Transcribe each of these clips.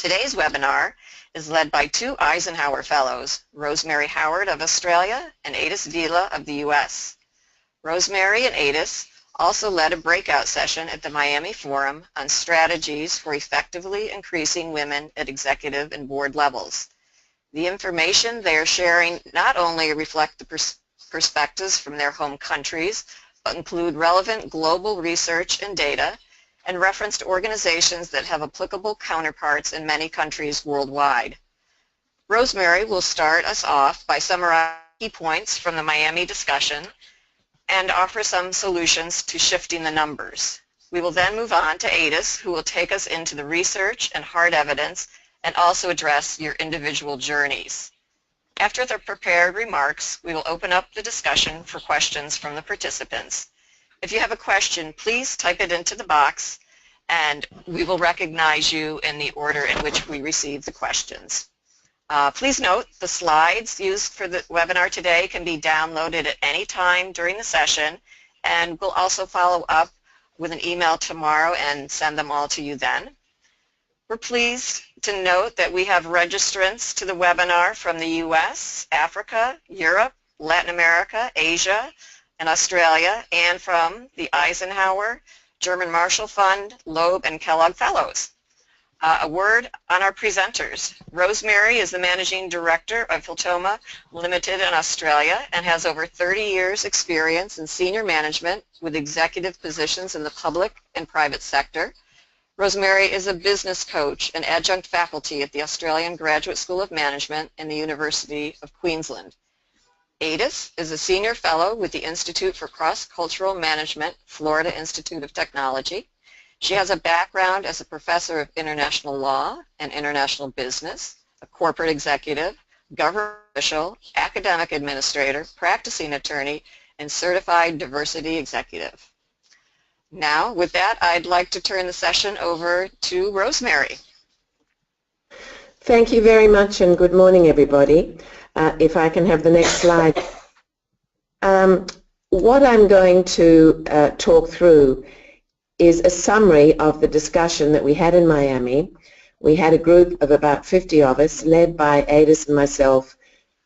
Today's webinar is led by two Eisenhower Fellows, Rosemary Howard of Australia and Adis Vila of the US. Rosemary and Adis also led a breakout session at the Miami Forum on strategies for effectively increasing women at executive and board levels. The information they are sharing not only reflect the perspectives from their home countries, but include relevant global research and data and reference to organizations that have applicable counterparts in many countries worldwide. Rosemary will start us off by summarizing key points from the Miami discussion and offer some solutions to shifting the numbers. We will then move on to Adis, who will take us into the research and hard evidence and also address your individual journeys. After the prepared remarks, we will open up the discussion for questions from the participants. If you have a question, please type it into the box and we will recognize you in the order in which we receive the questions. Please note the slides used for the webinar today can be downloaded at any time during the session, and we'll also follow up with an email tomorrow and send them all to you then. We're pleased to note that we have registrants to the webinar from the US, Africa, Europe, Latin America, Asia, and Australia, and from the Eisenhower, German Marshall Fund, Loeb, and Kellogg Fellows. A word on our presenters. Rosemary is the Managing Director of Hiltoma Limited in Australia and has over 30 years experience in senior management with executive positions in the public and private sector. Rosemary is a business coach and adjunct faculty at the Australian Graduate School of Management and the University of Queensland. Adis is a senior fellow with the Institute for Cross-Cultural Management, Florida Institute of Technology. She has a background as a professor of international law and international business, a corporate executive, government official, academic administrator, practicing attorney, and certified diversity executive. Now, with that, I'd like to turn the session over to Rosemary. Thank you very much, and good morning, everybody. If I can have the next slide. What I'm going to talk through is a summary of the discussion that we had in Miami. We had a group of about 50 of us, led by Adis and myself,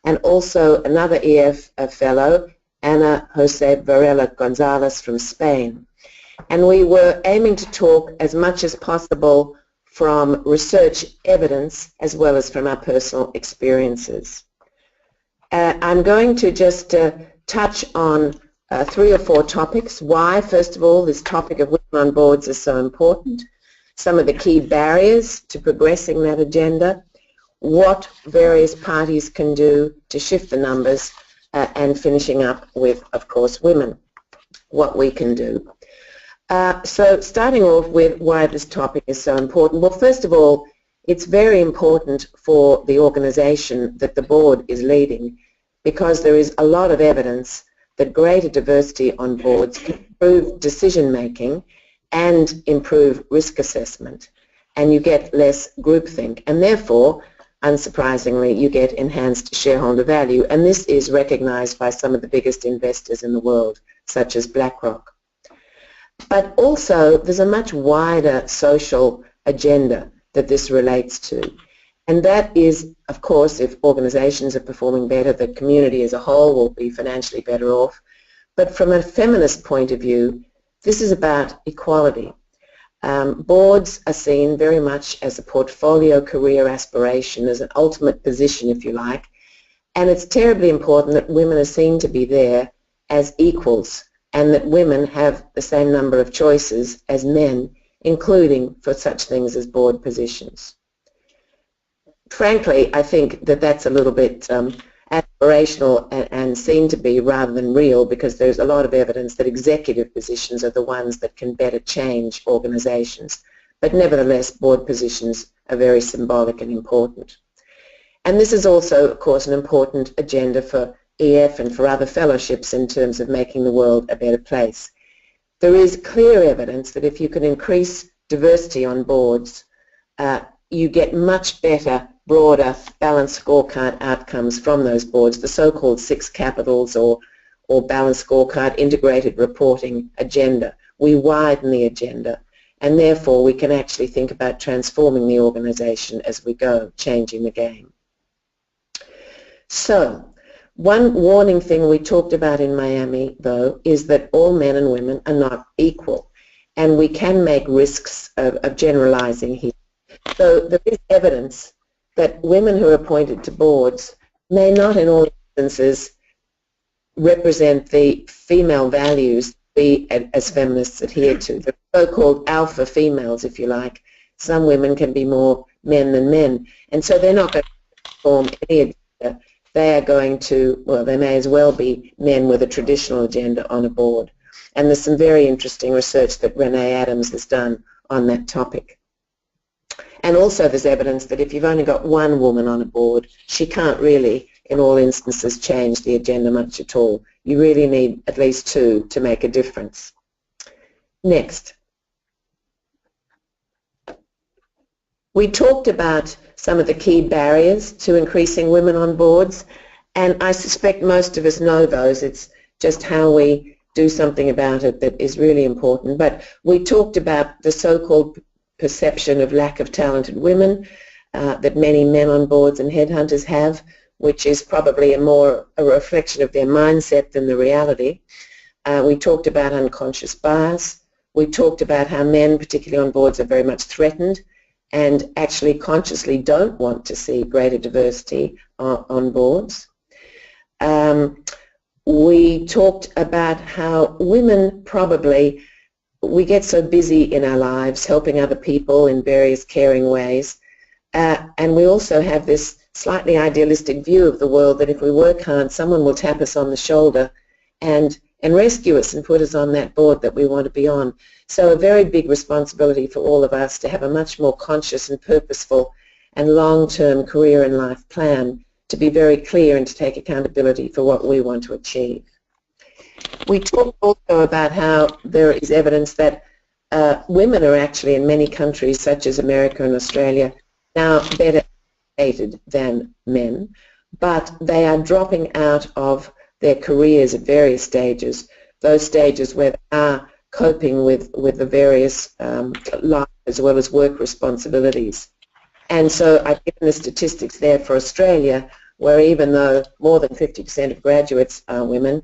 and also another EF fellow, Ana Jose Varela Gonzalez from Spain. And we were aiming to talk as much as possible from research evidence as well as from our personal experiences. I'm going to just touch on 3 or 4 topics. Why, first of all, this topic of women on boards is so important, some of the key barriers to progressing that agenda, what various parties can do to shift the numbers, and finishing up with, of course, women, what we can do. So starting off with why this topic is so important. Well, first of all, it's very important for the organization that the board is leading because there is a lot of evidence that greater diversity on boards can improve decision making and improve risk assessment, and you get less groupthink, and therefore, unsurprisingly, you get enhanced shareholder value, and this is recognized by some of the biggest investors in the world, such as BlackRock. But also, there's a much wider social agenda that this relates to. And that is, of course, if organizations are performing better, the community as a whole will be financially better off. But from a feminist point of view, this is about equality. Boards are seen very much as a portfolio career aspiration, as an ultimate position, if you like. And it's terribly important that women are seen to be there as equals and that women have the same number of choices as men, including for such things as board positions. Frankly, I think that that's a little bit aspirational and seen to be rather than real, because there's a lot of evidence that executive positions are the ones that can better change organizations. But nevertheless, board positions are very symbolic and important. And this is also, of course, an important agenda for EF and for other fellowships in terms of making the world a better place. There is clear evidence that if you can increase diversity on boards, you get much better, broader, balanced scorecard outcomes from those boards, the so-called 6 capitals or balanced scorecard integrated reporting agenda. We widen the agenda and therefore we can actually think about transforming the organization as we go, changing the game. So, one warning thing we talked about in Miami, though, is that all men and women are not equal, and we can make risks of generalizing here. So there is evidence that women who are appointed to boards may not in all instances represent the female values we as feminists adhere to, the so-called alpha females, if you like. Some women can be more men than men, and so they're not going to form any agenda. They are going to, well, they may as well be men with a traditional agenda on a board. And there's some very interesting research that Renee Adams has done on that topic. And also there's evidence that if you've only got one woman on a board, she can't really, in all instances, change the agenda much at all. You really need at least two to make a difference. Next. We talked about some of the key barriers to increasing women on boards, and I suspect most of us know those. It's just how we do something about it that is really important. But we talked about the so-called perception of lack of talented women that many men on boards and headhunters have, which is probably a reflection of their mindset than the reality. We talked about unconscious bias. We talked about how men, particularly on boards, are very much threatened and actually consciously don't want to see greater diversity on boards. We talked about how women probably, we get so busy in our lives helping other people in various caring ways, and we also have this slightly idealistic view of the world that if we work hard, someone will tap us on the shoulder and rescue us and put us on that board that we want to be on. So a very big responsibility for all of us to have a much more conscious and purposeful and long-term career and life plan, to be very clear and to take accountability for what we want to achieve. We talked also about how there is evidence that women are actually in many countries such as America and Australia now better educated than men, but they are dropping out of their careers at various stages, those stages where they are coping with the various life as well as work responsibilities. And so I've given the statistics there for Australia, where even though more than 50% of graduates are women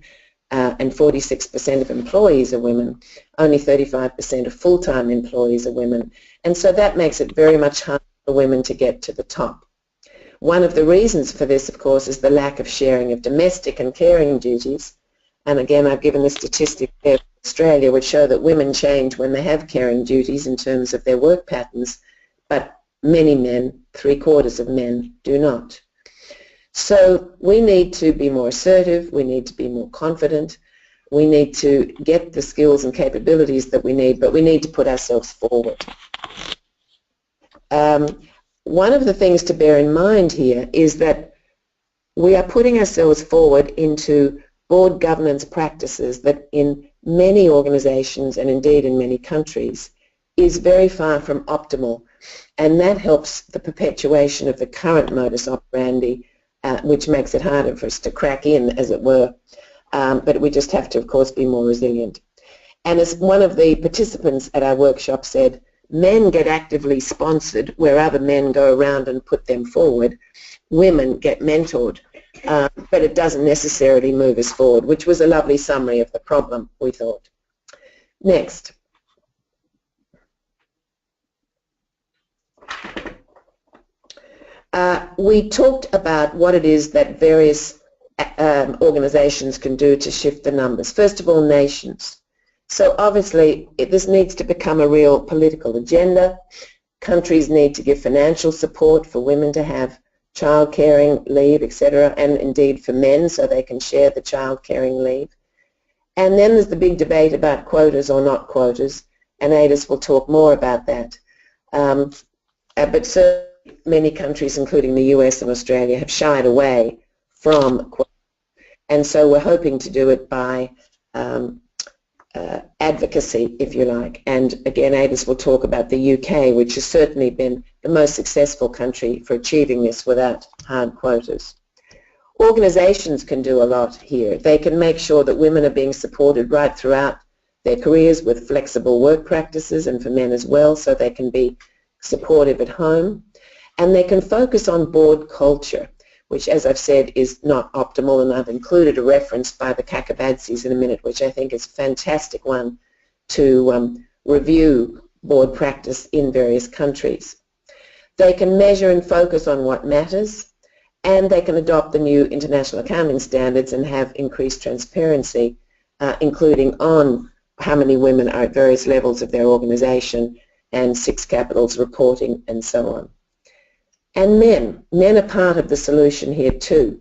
and 46% of employees are women, only 35% of full-time employees are women. And so that makes it very much harder for women to get to the top. One of the reasons for this, of course, is the lack of sharing of domestic and caring duties. And again, I've given the statistic there for Australia, which show that women change when they have caring duties in terms of their work patterns, but many men, 3/4 of men, do not. So we need to be more assertive, we need to be more confident, we need to get the skills and capabilities that we need, but we need to put ourselves forward. One of the things to bear in mind here is that we are putting ourselves forward into board governance practices that in many organizations and indeed in many countries is very far from optimal, and that helps the perpetuation of the current modus operandi, which makes it harder for us to crack in, as it were, but we just have to, of course, be more resilient. And as one of the participants at our workshop said, men get actively sponsored where other men go around and put them forward. Women get mentored, but it doesn't necessarily move us forward, which was a lovely summary of the problem, we thought. Next. We talked about what it is that various organizations can do to shift the numbers. First of all, nations. So obviously this needs to become a real political agenda. Countries need to give financial support for women to have child caring leave, etc., and indeed for men so they can share the child caring leave. And then there's the big debate about quotas or not quotas, and Adis will talk more about that. But certainly many countries, including the US and Australia, have shied away from quotas, and so we're hoping to do it by advocacy, if you like. And again, Adis will talk about the UK, which has certainly been the most successful country for achieving this without hard quotas. Organizations can do a lot here. They can make sure that women are being supported right throughout their careers with flexible work practices, and for men as well, so they can be supportive at home. And they can focus on board culture, which, as I've said, is not optimal, and I've included a reference by the Kakabadzis in a minute, which I think is a fantastic one to review board practice in various countries. They can measure and focus on what matters, and they can adopt the new international accounting standards and have increased transparency, including on how many women are at various levels of their organization and 6 capitals reporting and so on. And men are part of the solution here too.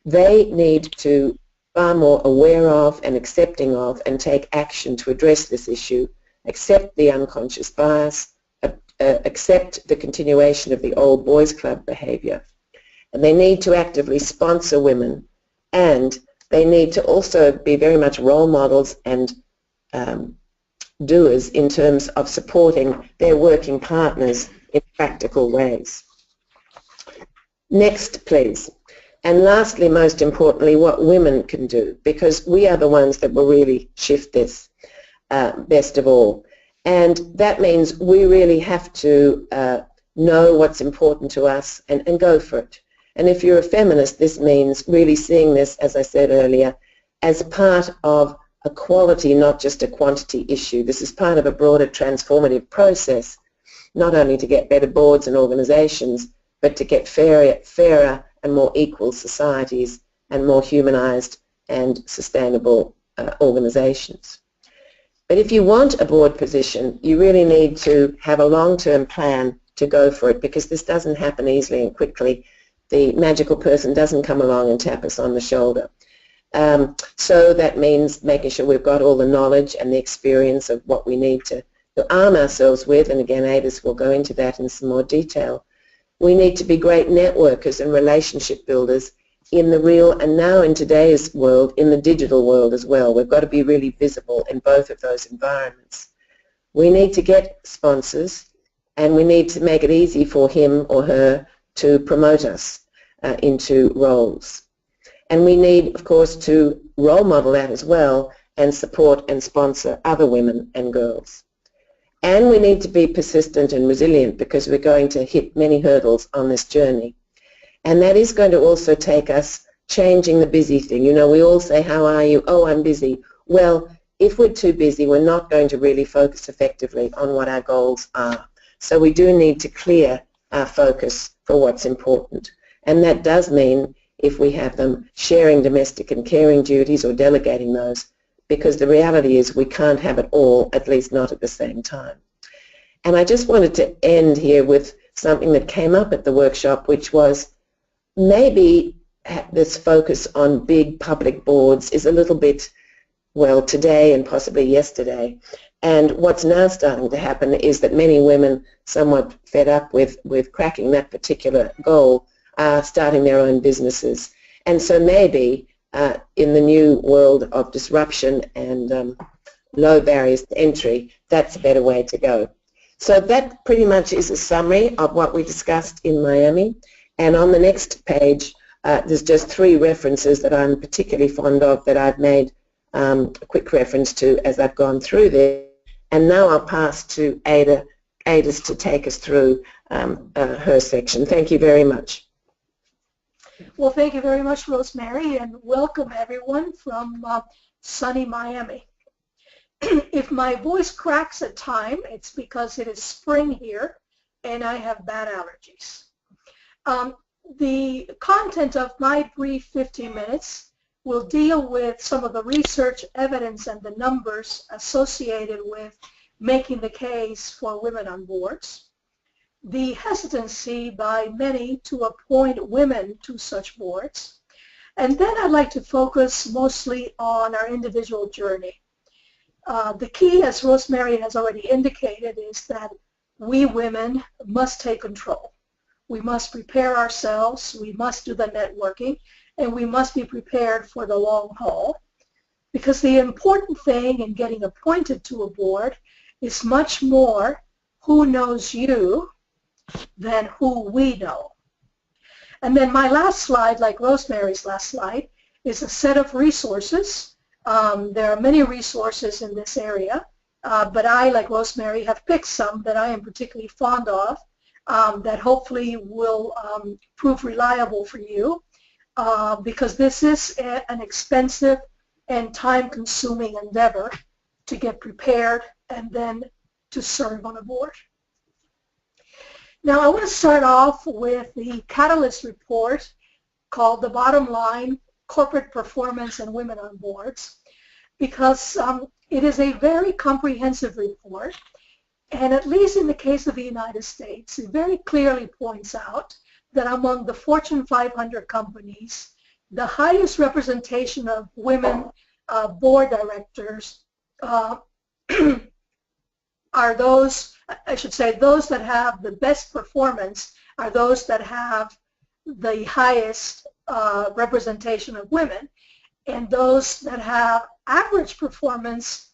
They need to be far more aware of and accepting of and take action to address this issue, accept the unconscious bias, accept the continuation of the old boys club behavior. And they need to actively sponsor women, and they need to also be very much role models and doers in terms of supporting their working partners in practical ways. Next, please. And lastly, most importantly, what women can do, because we are the ones that will really shift this best of all. And that means we really have to know what's important to us and go for it. And if you're a feminist, this means really seeing this, as I said earlier, as part of a quality, not just a quantity issue. This is part of a broader transformative process, not only to get better boards and organizations, but to get fairer and more equal societies and more humanized and sustainable organizations. But if you want a board position, you really need to have a long-term plan to go for it, because this doesn't happen easily and quickly. The magical person doesn't come along and tap us on the shoulder. So that means making sure we've got all the knowledge and the experience of what we need to arm ourselves with, and again, Adis will go into that in some more detail. We need to be great networkers and relationship builders in the real, and now in today's world, in the digital world as well. We've got to be really visible in both of those environments. We need to get sponsors, and we need to make it easy for him or her to promote us into roles. And we need, of course, to role model that as well and support and sponsor other women and girls. And we need to be persistent and resilient, because we're going to hit many hurdles on this journey. And that is going to also take us changing the busy thing. You know, we all say, how are you? Oh, I'm busy. Well, if we're too busy, we're not going to really focus effectively on what our goals are. So we do need to clear our focus for what's important. And that does mean, if we have them, sharing domestic and caring duties or delegating those, because the reality is we can't have it all, at least not at the same time. And I just wanted to end here with something that came up at the workshop, which was maybe this focus on big public boards is a little bit, well, today and possibly yesterday. And what's now starting to happen is that many women, somewhat fed up with cracking that particular goal, are starting their own businesses. And so maybe in the new world of disruption and low barriers to entry, that's a better way to go. So that pretty much is a summary of what we discussed in Miami. And on the next page, there's just 3 references that I'm particularly fond of that I've made a quick reference to as I've gone through this. And now I'll pass to Adis to take us through her section. Thank you very much. Well, thank you very much, Rosemary, and welcome everyone from sunny Miami. If my voice cracks at time, it's because it is spring here and I have bad allergies. The content of my brief 15 minutes will deal with some of the research evidence and the numbers associated with making the case for women on boards, the hesitancy by many to appoint women to such boards, and then I'd like to focus mostly on our individual journey. The key, as Rosemary has already indicated, is that we women must take control. We must prepare ourselves, we must do the networking, and we must be prepared for the long haul, because the important thing in getting appointed to a board is much more who knows you than who we know. And then my last slide, like Rosemary's last slide, is a set of resources There are many resources in this area, but I, like Rosemary, have picked some that I am particularly fond of that hopefully will prove reliable for you because this is an expensive and time-consuming endeavor to get prepared and then to serve on a board. Now I want to start off with the Catalyst report called The Bottom Line, Corporate Performance and Women on Boards, because it is a very comprehensive report, and at least in the case of the United States, it very clearly points out that among the Fortune 500 companies, the highest representation of women board directors are those, I should say, those that have the best performance are those that have the highest representation of women, and those that have average performance,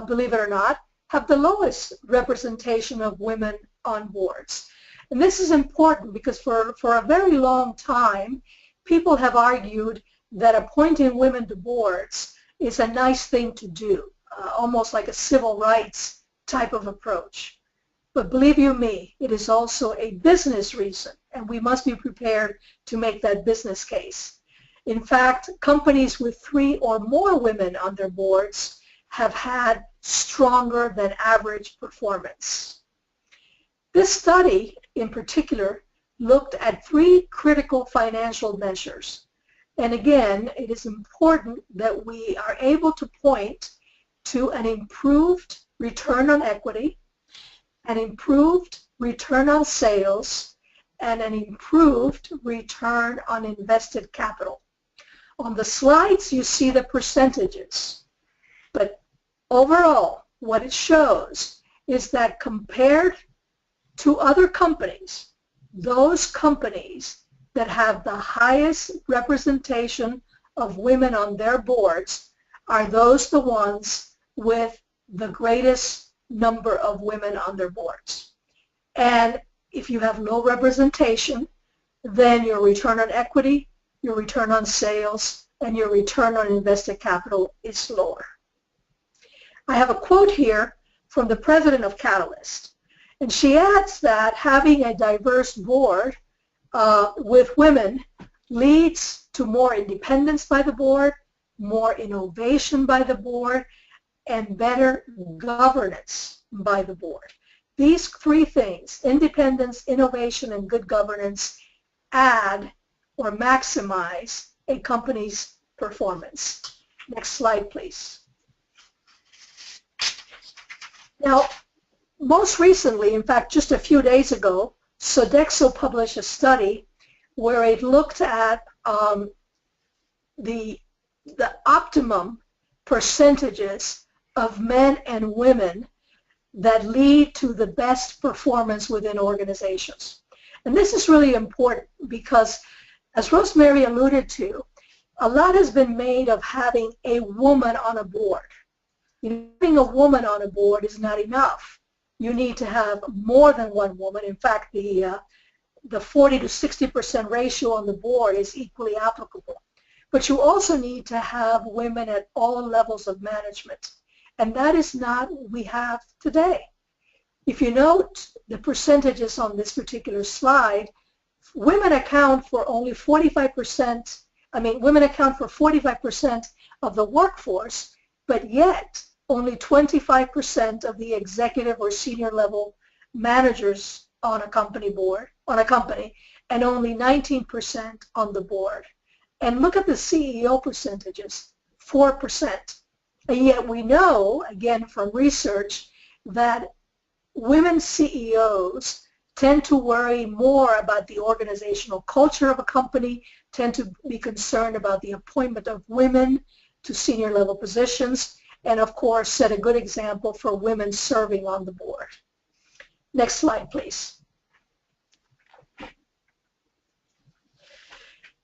believe it or not, have the lowest representation of women on boards. And this is important because for a very long time, people have argued that appointing women to boards is a nice thing to do, almost like a civil rights type of approach. But believe you me, it is also a business reason, and we must be prepared to make that business case. In fact, companies with 3 or more women on their boards have had stronger than average performance. This study, in particular, looked at 3 critical financial measures. And again, it is important that we are able to point to an improved return on equity, an improved return on sales, and an improved return on invested capital. On the slides, you see the percentages, but overall, what it shows is that compared to other companies, those companies that have the highest representation of women on their boards are the ones with the greatest number of women on their boards. And if you have low representation, then your return on equity, your return on sales, and your return on invested capital is lower. I have a quote here from the president of Catalyst, and she adds that having a diverse board with women leads to more independence by the board, more innovation by the board, and better governance by the board. These 3 things, independence, innovation, and good governance, add or maximize a company's performance. Next slide, please. Now, most recently, in fact, just a few days ago, Sodexo published a study where it looked at the optimum percentages of men and women that lead to the best performance within organizations. And this is really important because, as Rosemary alluded to, a lot has been made of having a woman on a board. Having a woman on a board is not enough. You need to have more than one woman. In fact, the 40 to 60% ratio on the board is equally applicable. But you also need to have women at all levels of management. And that is not what we have today. If you note the percentages on this particular slide, women account for only 45%, women account for 45% of the workforce, but yet only 25% of the executive or senior level managers on a company board, and only 19% on the board. And look at the CEO percentages, 4%. And yet we know, again from research, that women CEOs tend to worry more about the organizational culture of a company, tend to be concerned about the appointment of women to senior level positions, and of course set a good example for women serving on the board. Next slide, please.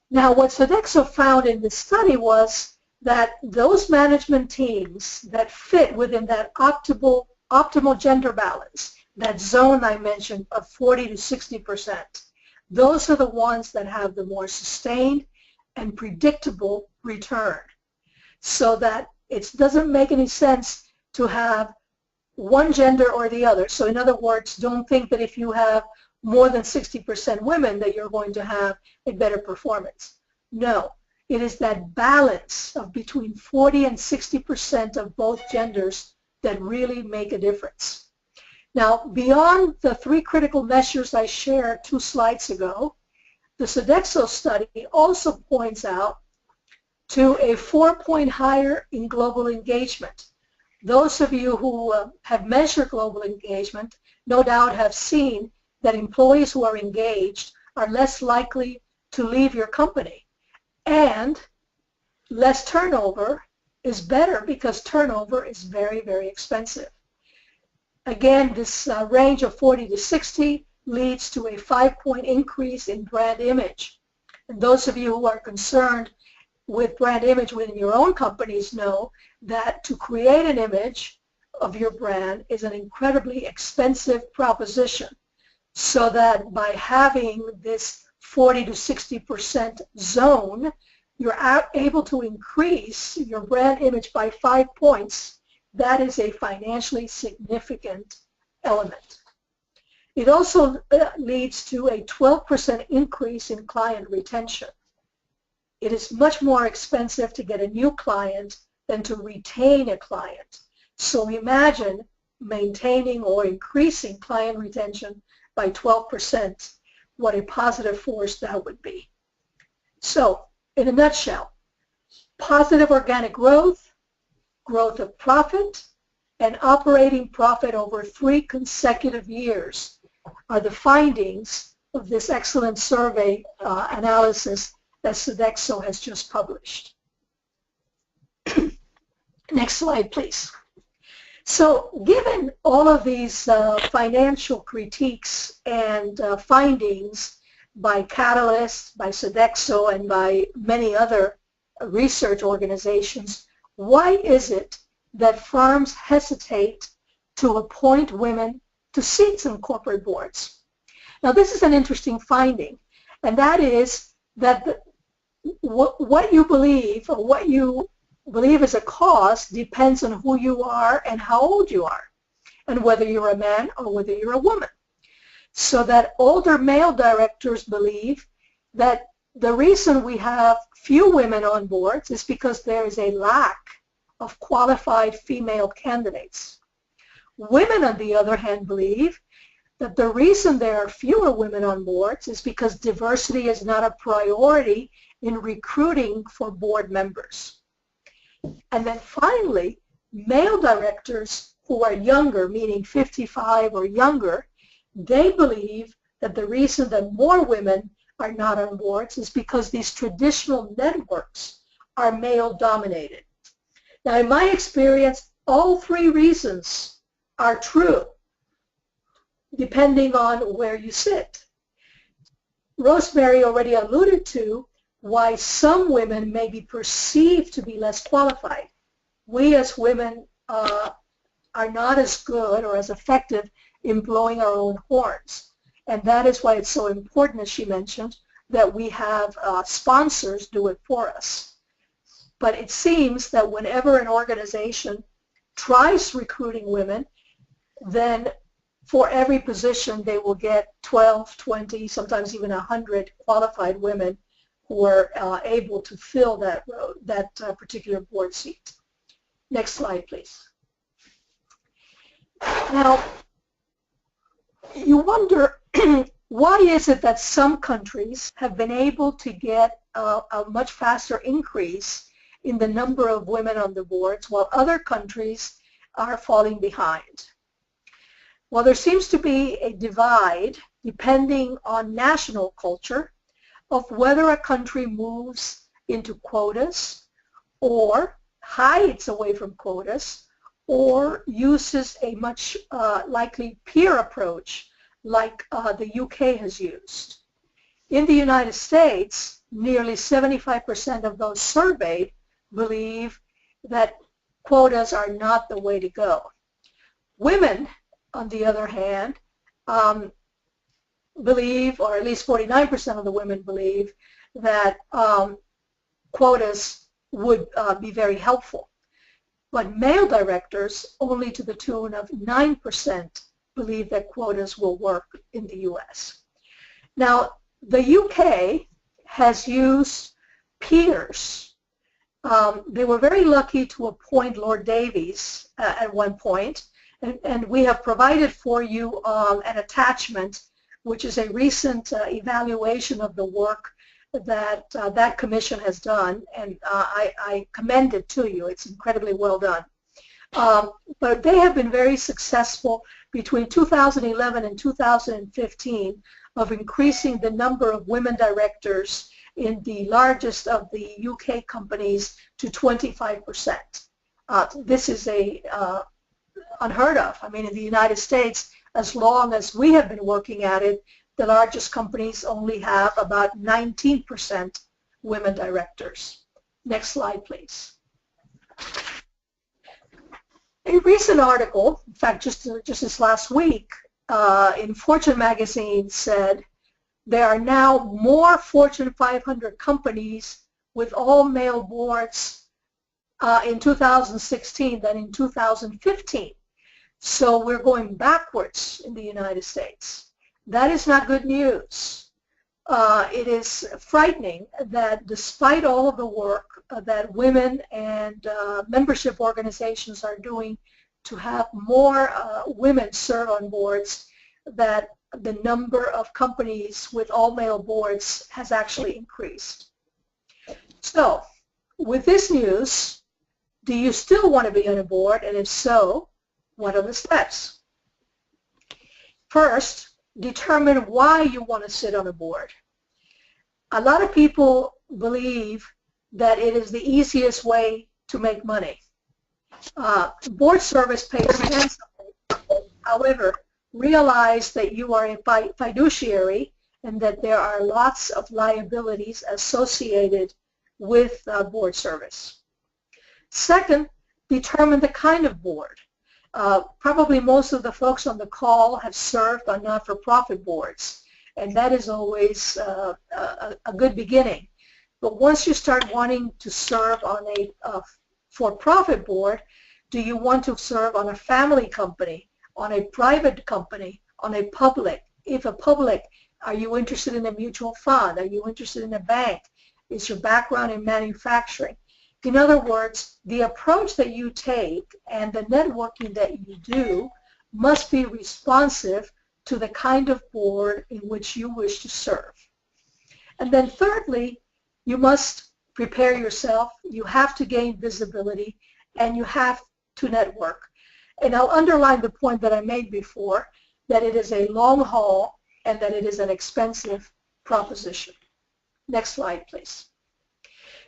Now, what Sodexo found in this study was that those management teams that fit within that optimal gender balance, that zone I mentioned of 40 to 60%, those are the ones that have the more sustained and predictable return. so that it doesn't make any sense to have one gender or the other. So in other words, don't think that if you have more than 60% women that you're going to have a better performance. No, it is that balance of between 40 and 60% of both genders that really make a difference. Now, beyond the 3 critical measures I shared 2 slides ago, the Sodexo study also points out to a 4-point higher in global engagement. Those of you who have measured global engagement no doubt have seen that employees who are engaged are less likely to leave your company. And less turnover is better because turnover is very, very expensive. Again, this range of 40 to 60 leads to a 5-point increase in brand image. And those of you who are concerned with brand image within your own companies know that to create an image of your brand is an incredibly expensive proposition. So that by having this 40 to 60% zone, you're able to increase your brand image by 5 points. That is a financially significant element. It also leads to a 12% increase in client retention. It is much more expensive to get a new client than to retain a client. So imagine maintaining or increasing client retention by 12%, what a positive force that would be. So, in a nutshell, positive organic growth, growth of profit, and operating profit over 3 consecutive years are the findings of this excellent survey analysis that Sodexo has just published. Next slide, please. So given all of these financial critiques and findings by Catalyst, by Sodexo, and by many other research organizations, why is it that firms hesitate to appoint women to seats in corporate boards? Now, this is an interesting finding, and that is that what you believe or what you believe is a cause depends on who you are and how old you are, and whether you're a man or whether you're a woman. So that older male directors believe that the reason we have few women on boards is because there is a lack of qualified female candidates. Women, on the other hand, believe that the reason there are fewer women on boards is because diversity is not a priority in recruiting for board members. And then finally, male directors who are younger, meaning 55 or younger, they believe that the reason that more women are not on boards is because these traditional networks are male-dominated. Now, in my experience, all 3 reasons are true, depending on where you sit. Rosemary already alluded to why some women may be perceived to be less qualified. We as women are not as good or as effective in blowing our own horns. And that is why it's so important, as she mentioned, that we have sponsors do it for us. But it seems that whenever an organization tries recruiting women, then for every position they will get 12, 20, sometimes even 100 qualified women who are able to fill that particular board seat. Next slide, please. Now, you wonder why is it that some countries have been able to get a much faster increase in the number of women on the boards while other countries are falling behind? Well, there seems to be a divide depending on national culture of whether a country moves into quotas or hides away from quotas or uses a much likely peer approach like the UK has used. In the United States, nearly 75% of those surveyed believe that quotas are not the way to go. Women, on the other hand, believe, or at least 49% of the women believe, that quotas would be very helpful. But male directors, only to the tune of 9% believe that quotas will work in the U.S. Now, the UK has used peers. They were very lucky to appoint Lord Davies at one point, and we have provided for you an attachment, which is a recent evaluation of the work that that commission has done, and I commend it to you. It's incredibly well done. But they have been very successful between 2011 and 2015 of increasing the number of women directors in the largest of the UK companies to 25%. This is unheard of. I mean, in the United States, as long as we have been working at it, the largest companies only have about 19% women directors. Next slide, please. A recent article, in fact, just this last week, in Fortune magazine said there are now more Fortune 500 companies with all male boards in 2016 than in 2015. So we're going backwards in the United States. That is not good news. It is frightening that despite all of the work that women and membership organizations are doing to have more women serve on boards, that the number of companies with all male boards has actually increased. So, with this news, do you still want to be on a board? And if so, what are the steps? First, determine why you want to sit on a board. A lot of people believe that it is the easiest way to make money. Board service pays handsomely. However, realize that you are a fiduciary and that there are lots of liabilities associated with board service. Second, determine the kind of board. Probably most of the folks on the call have served on not-for-profit boards, and that is always a good beginning. But once you start wanting to serve on a for-profit board, do you want to serve on a family company, on a private company, on a public? If a public, are you interested in a mutual fund? Are you interested in a bank? Is your background in manufacturing? In other words, the approach that you take and the networking that you do must be responsive to the kind of board in which you wish to serve. And then thirdly, you must prepare yourself. You have to gain visibility, and you have to network. And I'll underline the point that I made before, that it is a long haul and that it is an expensive proposition. Next slide, please.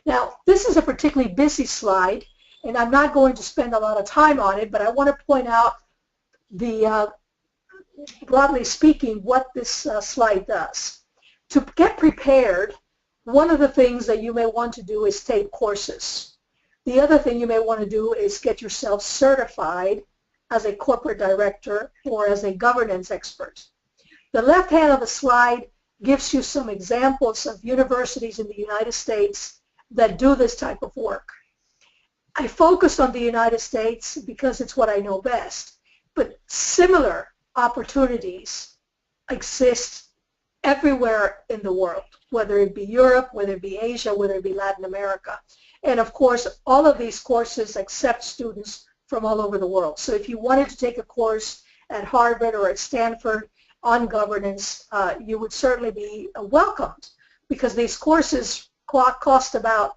Now, this is a particularly busy slide, and I'm not going to spend a lot of time on it, but I want to point out the, broadly speaking, what this slide does. To get prepared, one of the things that you may want to do is take courses. The other thing you may want to do is get yourself certified as a corporate director or as a governance expert. The left hand of the slide gives you some examples of universities in the United States that do this type of work. I focused on the United States because it's what I know best, but similar opportunities exist everywhere in the world, whether it be Europe, whether it be Asia, whether it be Latin America. And of course, all of these courses accept students from all over the world. So if you wanted to take a course at Harvard or at Stanford on governance, you would certainly be welcomed, because these courses cost about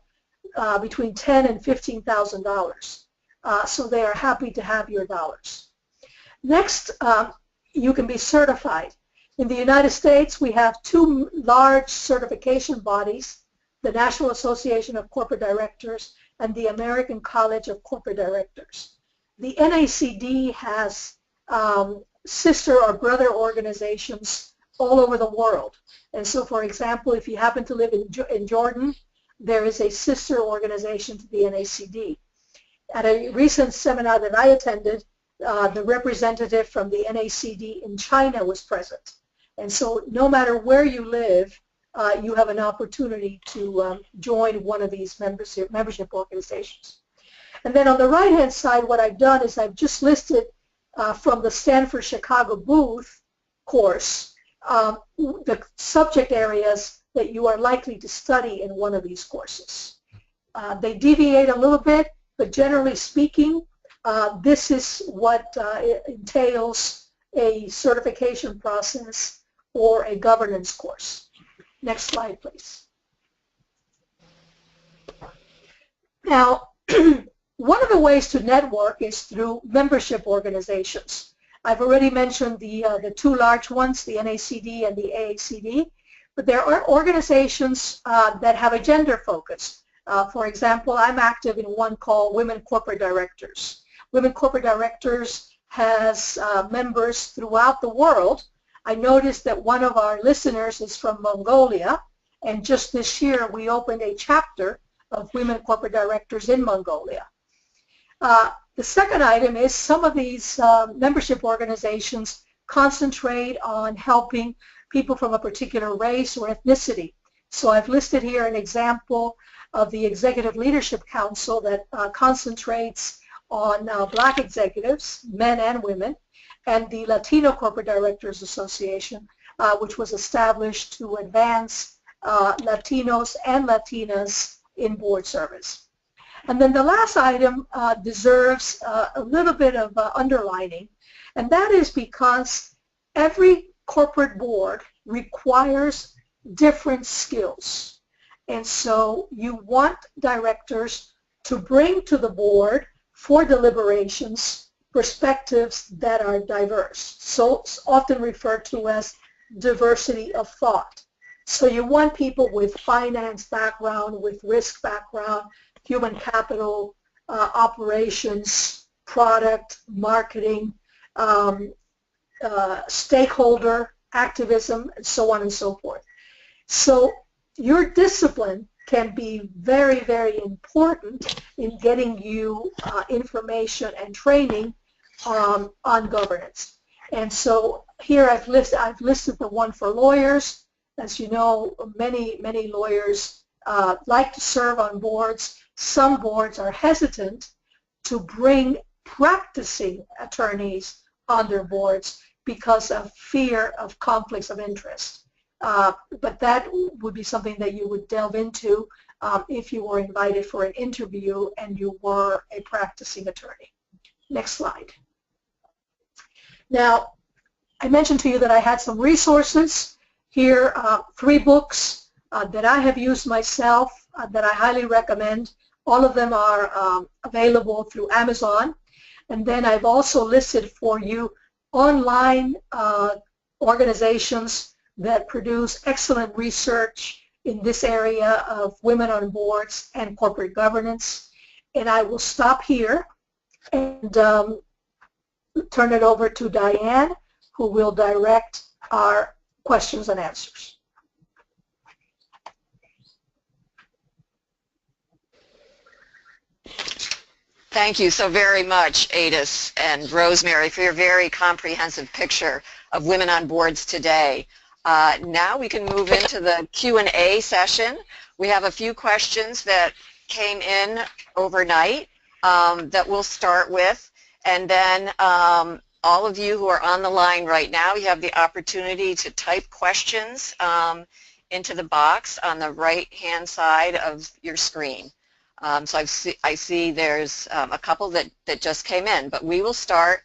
between $10,000 and $15,000. So they are happy to have your dollars. Next, you can be certified. In the United States, we have two large certification bodies, the National Association of Corporate Directors and the American College of Corporate Directors. The NACD has sister or brother organizations all over the world. And so, for example, if you happen to live in Jordan, there is a sister organization to the NACD. At a recent seminar that I attended, the representative from the NACD in China was present. And so no matter where you live, you have an opportunity to join one of these membership organizations. And then on the right-hand side, what I've done is I've just listed from the Stanford Chicago Booth course the subject areas that you are likely to study in one of these courses. They deviate a little bit, but generally speaking, this is what entails a certification process or a governance course. Next slide, please. Now, one of the ways to network is through membership organizations. I've already mentioned the two large ones, the NACD and the AACD, but there are organizations that have a gender focus. For example, I'm active in one called Women Corporate Directors. Women Corporate Directors has members throughout the world. I noticed that one of our listeners is from Mongolia, and just this year we opened a chapter of Women Corporate Directors in Mongolia. The second item is some of these membership organizations concentrate on helping people from a particular race or ethnicity. So I've listed here an example of the Executive Leadership Council that concentrates on black executives, men and women, and the Latino Corporate Directors Association, which was established to advance Latinos and Latinas in board service. And then the last item deserves a little bit of underlining, and that is because every corporate board requires different skills. And so you want directors to bring to the board for deliberations perspectives that are diverse. So it's often referred to as diversity of thought. So you want people with finance background, with risk background, human capital, operations, product, marketing, stakeholder activism, and so on and so forth. So your discipline can be very, very important in getting you information and training on governance. And so here I've listed the one for lawyers. As you know, many lawyers like to serve on boards. Some boards are hesitant to bring practicing attorneys on their boards because of fear of conflicts of interest. But that would be something that you would delve into if you were invited for an interview and you were a practicing attorney. Next slide. Now, I mentioned to you that I had some resources here, 3 books that I have used myself that I highly recommend. All of them are available through Amazon. And then I've also listed for you online organizations that produce excellent research in this area of women on boards and corporate governance. And I will stop here and turn it over to Diane, who will direct our questions and answers. Thank you so very much, Adis and Rosemary, for your very comprehensive picture of women on boards today. Now we can move into the Q&A session. We have a few questions that came in overnight that we'll start with, and then all of you who are on the line right now, you have the opportunity to type questions into the box on the right-hand side of your screen. So I see there's a couple that just came in, but we will start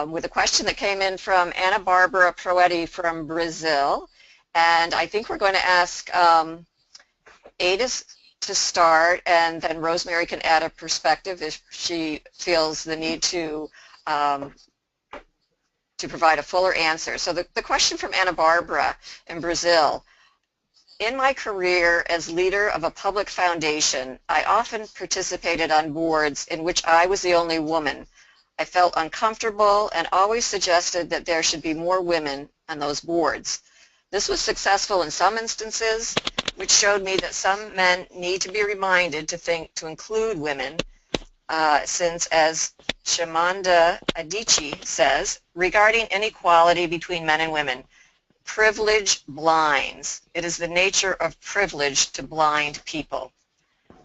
with a question that came in from Ana Barbara Proetti from Brazil, and I think we're going to ask Adis to start, and then Rosemary can add a perspective if she feels the need to provide a fuller answer. So the question from Ana Barbara in Brazil: in my career as leader of a public foundation, I often participated on boards in which I was the only woman. I felt uncomfortable and always suggested that there should be more women on those boards. This was successful in some instances, which showed me that some men need to be reminded to include women, since, as Shimanda Adichie says, regarding inequality between men and women, Privilege blinds. It is the nature of privilege to blind people.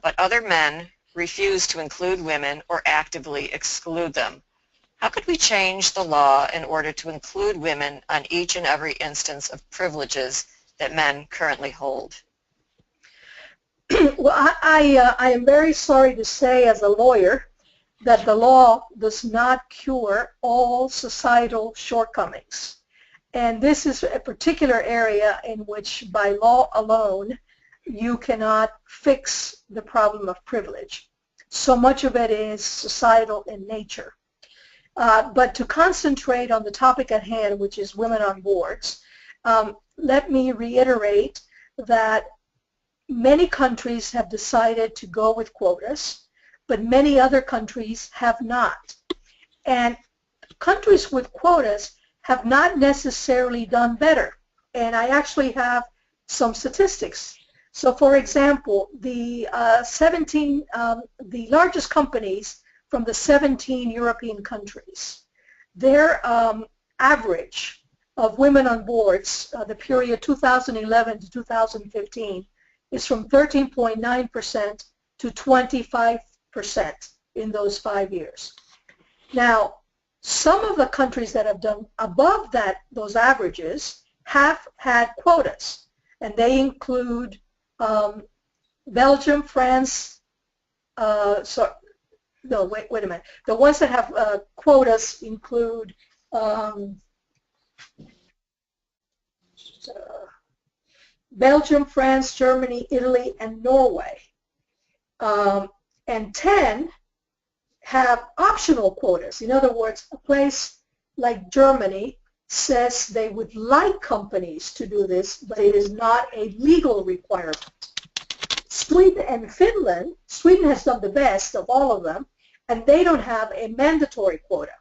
But other men refuse to include women or actively exclude them. How could we change the law in order to include women on each and every instance of privileges that men currently hold? Well, I am very sorry to say as a lawyer that the law does not cure all societal shortcomings. And this is a particular area in which by law alone you cannot fix the problem of privilege. So much of it is societal in nature. But to concentrate on the topic at hand, which is women on boards, let me reiterate that many countries have decided to go with quotas, but many other countries have not. And countries with quotas have not necessarily done better. And I actually have some statistics. So for example, the largest companies from the 17 European countries, their average of women on boards, the period 2011 to 2015, is from 13.9% to 25% in those 5 years. Now, some of the countries that have done above those averages have had quotas, and they include Belgium, France, no, wait a minute. The ones that have quotas include Belgium, France, Germany, Italy, and Norway. And 10 have optional quotas. In other words, a place like Germany says they would like companies to do this, but it is not a legal requirement. Sweden and Finland, Sweden has done the best of all of them, and they don't have a mandatory quota.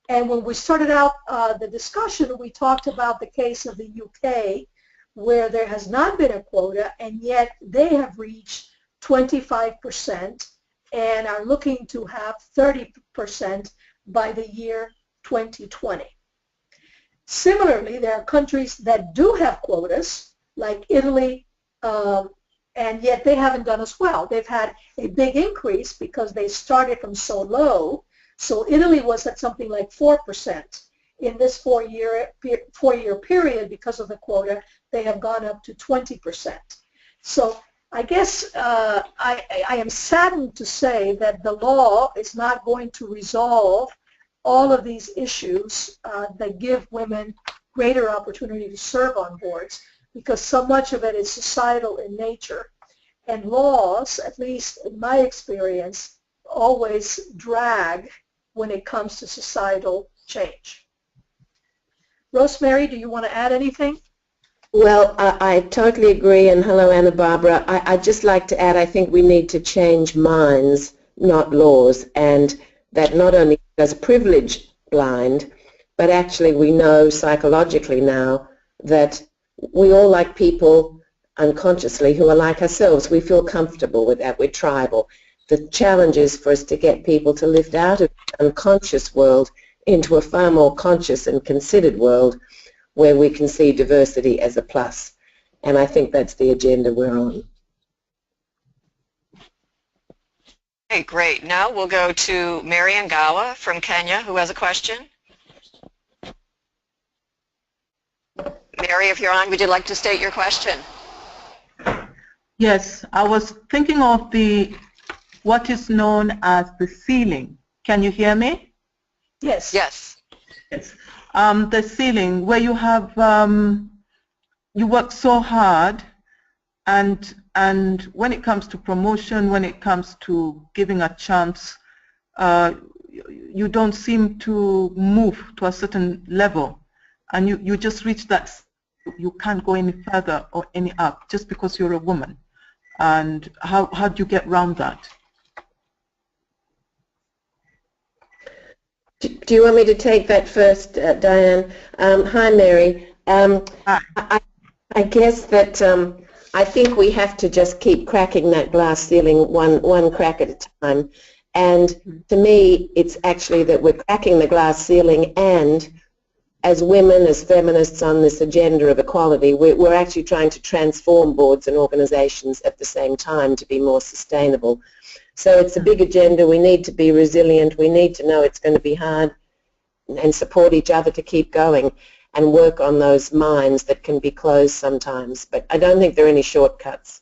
And when we started out the discussion, we talked about the case of the UK, where there has not been a quota, and yet they have reached 25% and are looking to have 30% by the year 2020. Similarly, there are countries that do have quotas, like Italy, and yet they haven't done as well. They've had a big increase because they started from so low. So Italy was at something like 4%. In this four-year period, because of the quota, they have gone up to 20%. So I guess I am saddened to say that the law is not going to resolve all of these issues that give women greater opportunity to serve on boards, because so much of it is societal in nature. And laws, at least in my experience, always drag when it comes to societal change. Rosemary, do you want to add anything? Well, I totally agree, and hello, Anna Barbara. I'd just like to add, I think we need to change minds, not laws, and that not only does privilege blind, but actually we know psychologically now that we all like people unconsciously who are like ourselves. We feel comfortable with that. We're tribal. The challenge is for us to get people to lift out of the unconscious world into a far more conscious and considered world where we can see diversity as a plus. And I think that's the agenda we're on. Okay, great. Now we'll go to Mary Ngawa from Kenya, who has a question. Mary, if you're on, would you like to state your question? Yes, I was thinking of what is known as the ceiling. Can you hear me? Yes. Yes. Yes. The ceiling where you have you work so hard, and when it comes to promotion, when it comes to giving a chance, you don't seem to move to a certain level, and you just reach that. You can't go any further or any up just because you're a woman. And how do you get around that? Do you want me to take that first, Diane? Hi, Mary. I guess that I think we have to just keep cracking that glass ceiling one crack at a time. And to me, it's actually that we're cracking the glass ceiling and as women, as feminists on this agenda of equality, we're actually trying to transform boards and organizations at the same time to be more sustainable. So it's a big agenda. We need to be resilient. We need to know it's going to be hard and support each other to keep going and work on those minds that can be closed sometimes. But I don't think there are any shortcuts.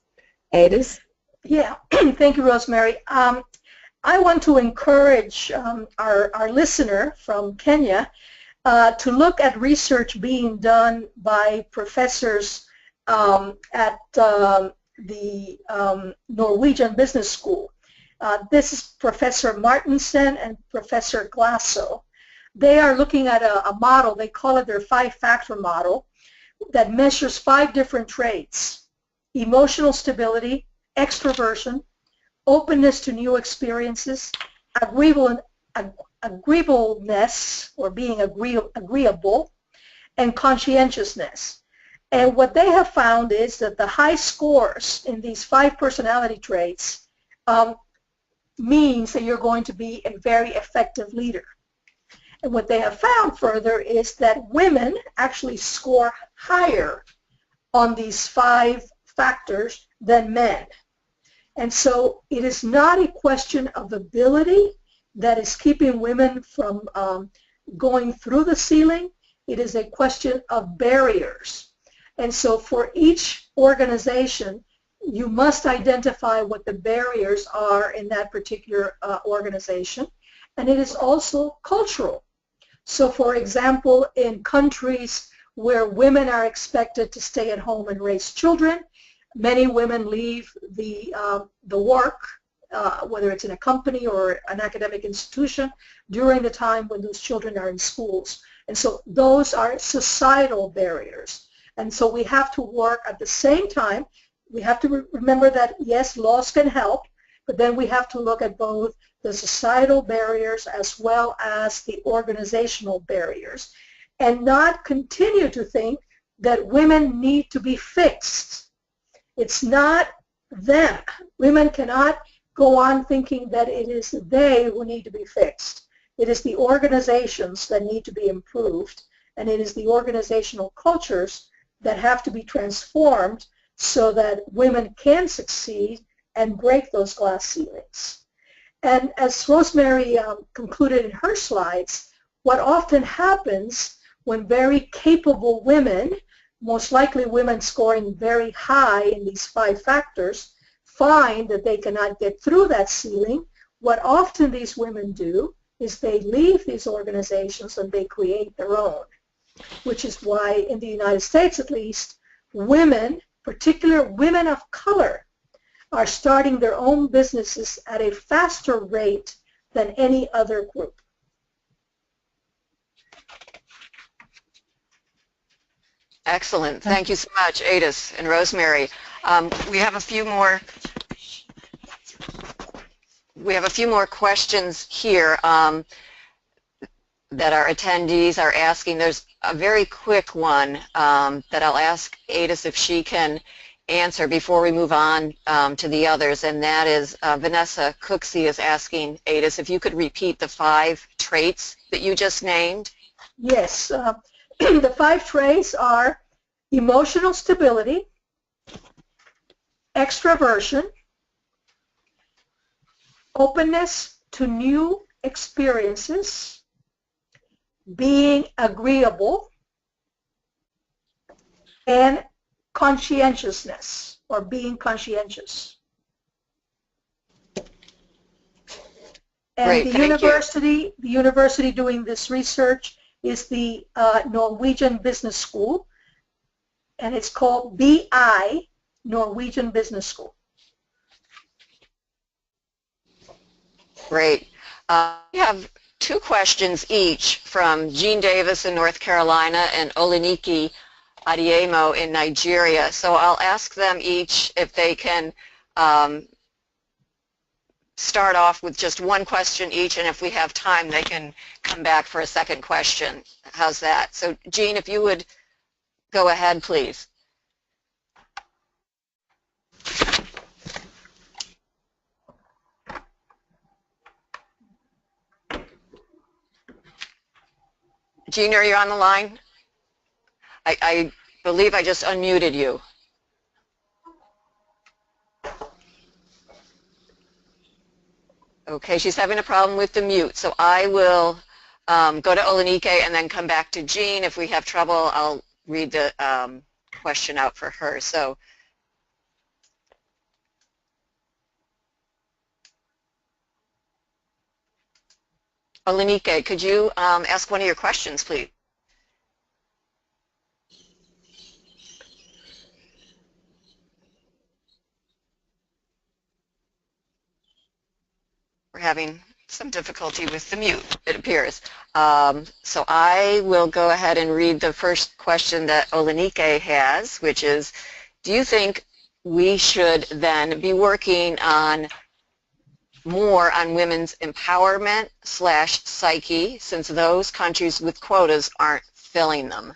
Adis? Yeah, thank you, Rosemary. I want to encourage our listener from Kenya to look at research being done by professors at the Norwegian Business School. This is Professor Martinsen and Professor Glasso. They are looking at a model, they call it their 5-factor model, that measures 5 different traits: emotional stability, extroversion, openness to new experiences, agreeableness, or being agreeable, and conscientiousness. And what they have found is that the high scores in these 5 personality traits means that you're going to be a very effective leader. And what they have found further is that women actually score higher on these 5 factors than men. And so it is not a question of ability that is keeping women from going through the ceiling. It is a question of barriers. And so for each organization, you must identify what the barriers are in that particular organization. And it is also cultural. So for example, in countries where women are expected to stay at home and raise children, many women leave the work, whether it's in a company or an academic institution, during the time when those children are in schools. And so those are societal barriers. And so we have to work at the same time. We have to remember that, yes, laws can help, but then we have to look at both the societal barriers as well as the organizational barriers, and not continue to think that women need to be fixed. It's not them. Women cannot go on thinking that it is they who need to be fixed. It is the organizations that need to be improved, and it is the organizational cultures that have to be transformed so that women can succeed and break those glass ceilings. And as Rosemary concluded in her slides, what often happens when very capable women, most likely women scoring very high in these 5 factors, find that they cannot get through that ceiling, what often these women do is they leave these organizations and they create their own, which is why in the United States at least, women, particularly women of color, are starting their own businesses at a faster rate than any other group. Excellent. Thank you so much, Adis and Rosemary. We have a few more questions here that our attendees are asking. There's a very quick one that I'll ask Adis if she can answer before we move on to the others, and that is Vanessa Cooksey is asking Adis if you could repeat the 5 traits that you just named. Yes, the 5 traits are emotional stability, extroversion, openness to new experiences, being agreeable, and conscientiousness, or being conscientious. And Great, the university doing this research is the Norwegian Business School, and it's called BI, Norwegian Business School. Great. We have 2 questions each from Jean Davis in North Carolina and Oleniki Adiemo in Nigeria. So I'll ask them each if they can start off with just 1 question each, and if we have time they can come back for a second question. How's that? So Jean, if you would go ahead, please. Jean, are you on the line? I believe I just unmuted you. Okay, she's having a problem with the mute, so I will go to Olenike and then come back to Jean. If we have trouble, I'll read the question out for her. So, Olenike, could you ask one of your questions, please? We're having some difficulty with the mute, it appears. So I will go ahead and read the first question that Olenike has, which is, do you think we should then be working on more on women's empowerment / psyche, since those countries with quotas aren't filling them?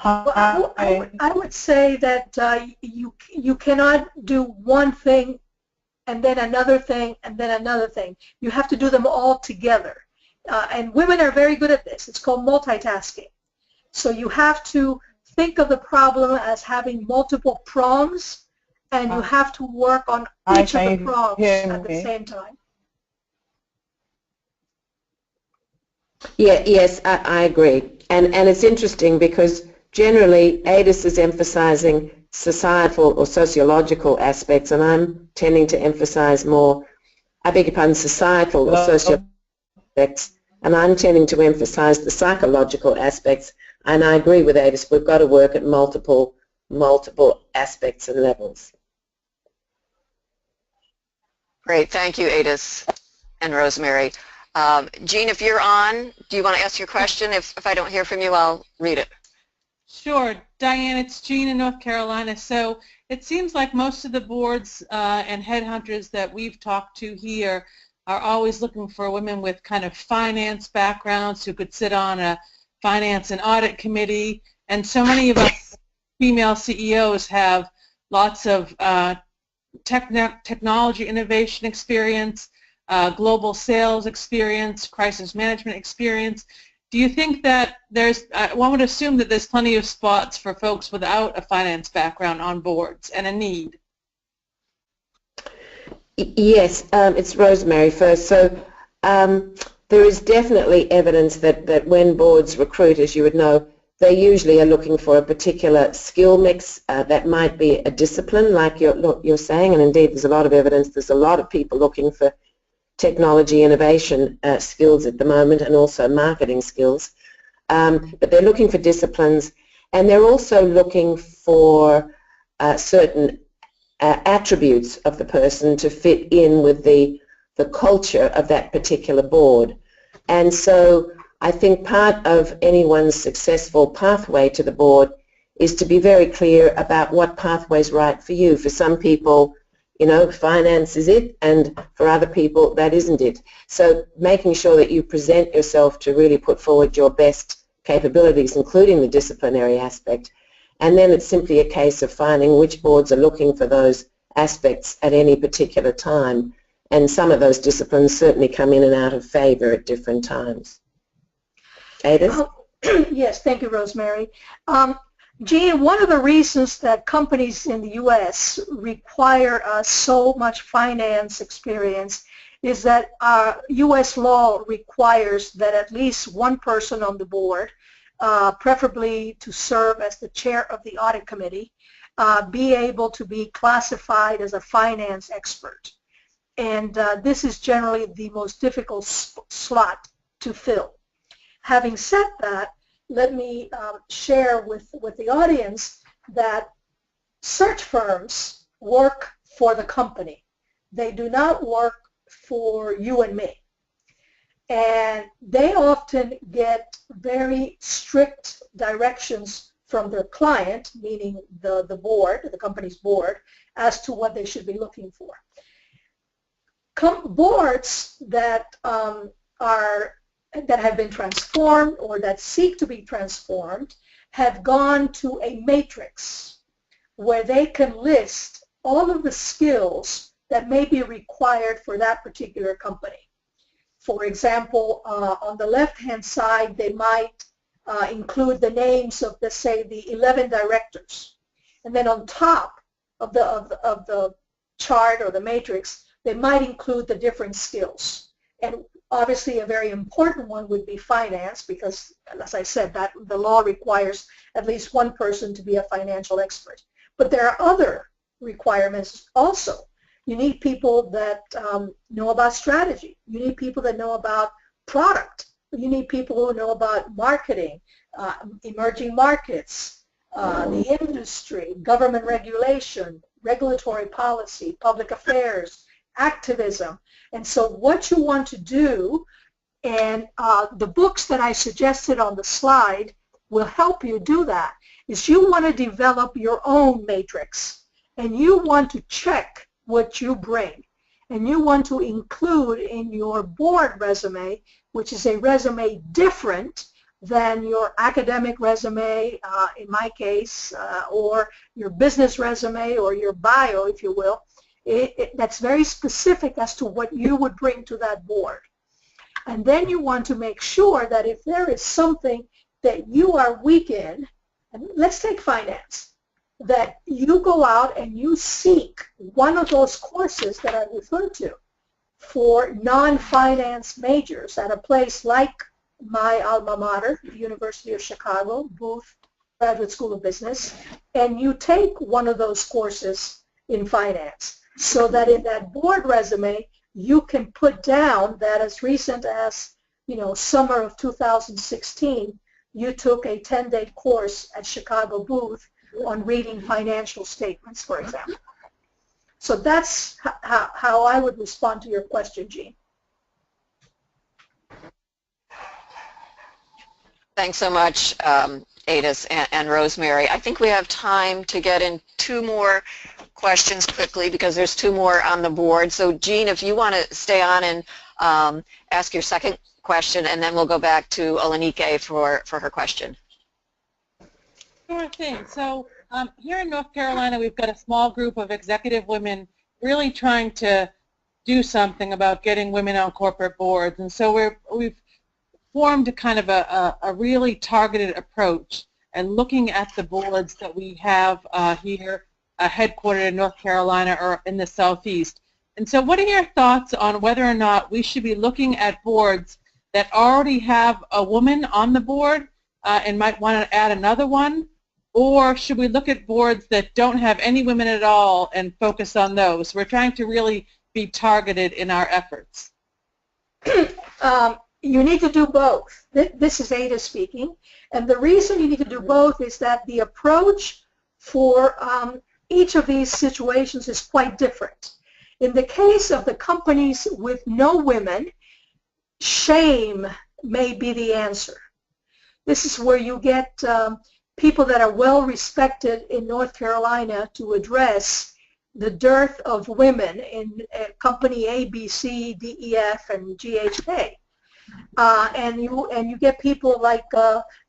Well, I would say that you cannot do one thing and then another thing and then another thing. You have to do them all together. And women are very good at this. It's called multitasking. So you have to think of the problem as having multiple prongs, and you have to work on each of the prongs at the same time. Yeah, yes, I agree. And it's interesting because generally Adis is emphasizing societal or sociological aspects, and I'm tending to emphasize more, I beg your pardon, societal or sociological aspects, and I'm tending to emphasize the psychological aspects, and I agree with Adis, we've got to work at multiple aspects and levels. Great, thank you, Adis and Rosemary. Jean, if you're on, do you want to ask your question? If I don't hear from you, I'll read it. Sure. Diane, it's Jean in North Carolina. So it seems like most of the boards and headhunters that we've talked to here are always looking for women with kind of finance backgrounds who could sit on a finance and audit committee. And so many of us female CEOs have lots of technology innovation experience, global sales experience, crisis management experience. Do you think that one would assume that there's plenty of spots for folks without a finance background on boards and a need? Yes, it's Rosemary first. So there is definitely evidence that when boards recruit, as you would know, they usually are looking for a particular skill mix that might be a discipline, like you're saying, and indeed there's a lot of evidence, there's a lot of people looking for technology innovation skills at the moment, and also marketing skills. But they're looking for disciplines, and they're also looking for certain attributes of the person to fit in with the culture of that particular board. And so I think part of anyone's successful pathway to the board is to be very clear about what pathway is right for you. For some people, you know, finance is it, and for other people, that isn't it. So making sure that you present yourself to really put forward your best capabilities, including the disciplinary aspect. And then it's simply a case of finding which boards are looking for those aspects at any particular time. And some of those disciplines certainly come in and out of favor at different times. Adis? Yes, thank you, Rosemary. Jean, one of the reasons that companies in the U.S. require so much finance experience is that U.S. law requires that at least one person on the board, preferably to serve as the chair of the audit committee, be able to be classified as a finance expert. And this is generally the most difficult slot to fill. Having said that, let me share with the audience that search firms work for the company. They do not work for you and me. And they often get very strict directions from their client, meaning the board, the company's board, as to what they should be looking for. Boards that that have been transformed or that seek to be transformed have gone to a matrix where they can list all of the skills that may be required for that particular company. For example, on the left-hand side, they might include the names of, let's say, the 11 directors. And then on top of the chart or the matrix, they might include the different skills. And obviously a very important one would be finance, because, as I said, that the law requires at least one person to be a financial expert. But there are other requirements also. You need people that know about strategy. You need people that know about product. You need people who know about marketing, emerging markets, the industry, government regulation, regulatory policy, public affairs, activism. And so what you want to do, and the books that I suggested on the slide will help you do that, is you want to develop your own matrix, and you want to check what you bring, and you want to include in your board resume, which is a resume different than your academic resume, in my case, or your business resume, or your bio, if you will. That's very specific as to what you would bring to that board. And then you want to make sure that if there is something that you are weak in, and let's take finance, that you go out and you seek one of those courses that I referred to for non-finance majors at a place like my alma mater, the University of Chicago, Booth Graduate School of Business, and you take one of those courses in finance, so that in that board resume you can put down that as recent as, summer of 2016, you took a 10-day course at Chicago Booth on reading financial statements, for example. So that's how I would respond to your question, Jean. Thanks so much, Adis and Rosemary. I think we have time to get in two more questions quickly because there's two more on the board. So Jean, if you want to stay on and ask your second question, and then we'll go back to Olenike for her question. Sure thing. So here in North Carolina, we've got a small group of executive women really trying to do something about getting women on corporate boards. And so we've formed a kind of a really targeted approach and looking at the boards that we have here headquartered in North Carolina or in the Southeast. And so what are your thoughts on whether or not we should be looking at boards that already have a woman on the board and might want to add another one? Or should we look at boards that don't have any women at all and focus on those? We're trying to really be targeted in our efforts. You need to do both. This is Ada speaking. And the reason you need to do both is that the approach for each of these situations is quite different. In the case of the companies with no women, shame may be the answer. This is where you get people that are well respected in North Carolina to address the dearth of women in company A, B, C, D, E, F, and GHK. And you get people like